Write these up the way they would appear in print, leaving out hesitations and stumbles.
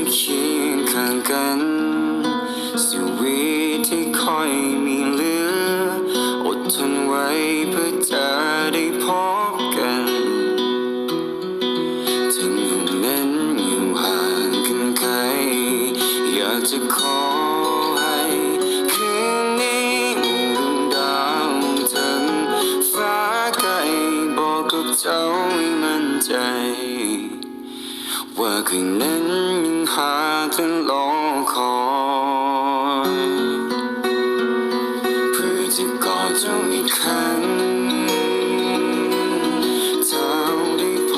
จะเคียงข้างกันชีวิตที่คอยมีเหลืออดทนไว้เพื่อจะได้พบกันถึงห้องนั้นอยู่ห่างกันไกลอยากจะขอให้คืนนี้มีดวงดาวถึงฟ้าไกลบอกกับเจ้าให้มั่นใจว่าคืนนั้นยังหาเธอรอคอยเพื่อจะกอดเจ้าอีกครั้งเท่าได้พ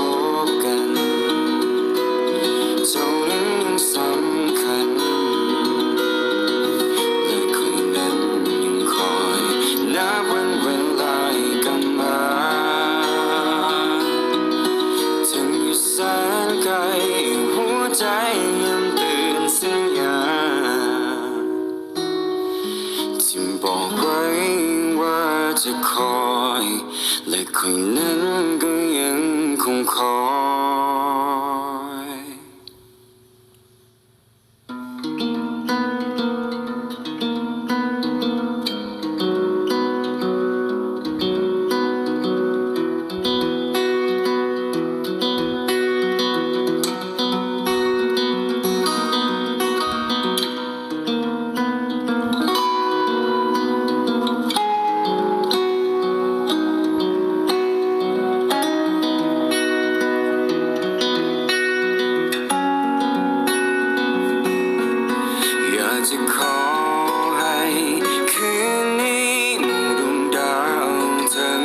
บกันเท่านั้นยังสำคัญและคืนนั้นยังคอยนับวันเวลาให้กลับมาถึงอยู่แสนไกลหัวใจยังตื่นสัญญาที่บอกไว้ว่าจะคอยและคืนนั้นก็ยังคงคอยจะขอให้คืนนี้มีดวงดาวถึง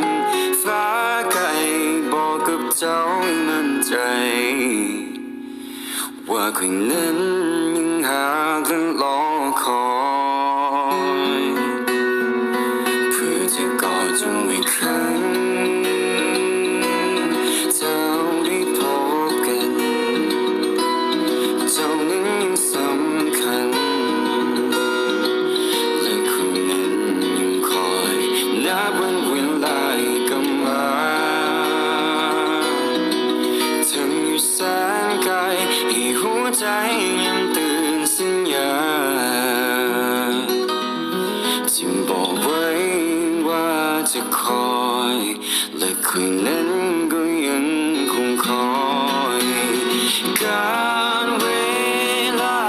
ฟ้าไกลบอกกับเจ้าให้มั่นใจว่าคืนนั้นยังหากันรอคอยเพื่อจะกอดเจ้าอีกครั้งเท่าได้พบกันเท่านั้นยังสำคัญนับวันเวลาให้กลับมาถึงอยู่แสนไกลให้หัวใจยังตื่นสัญญาที่บอกไว้ว่าจะคอยและคืนนั้นก็ยังคงคอยการเวลา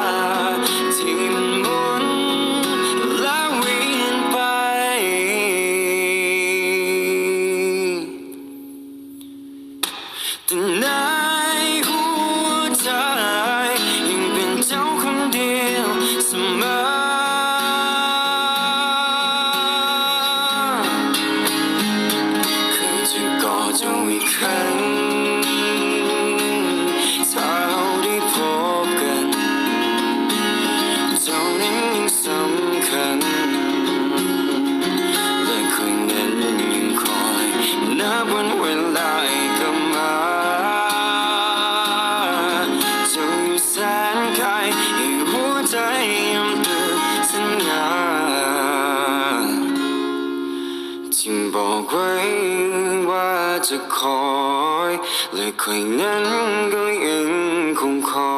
ที่มันหมุนและเวียนไปแต่ในหัวใจยังเป็นเจ้าคนเดียวเสมอเคยจะกอดเจ้าอีกครั้งถ้าเราได้พบกันเจ้านั้นยังสำคัญและคืนนั้นยังคอยนับวันเวลาให้กลับมาแสนไกลให้หัวใจยังตื่นสัญญาที่บอกไว้ว่าจะคอยและคืนนั้นก็ยังคงคอย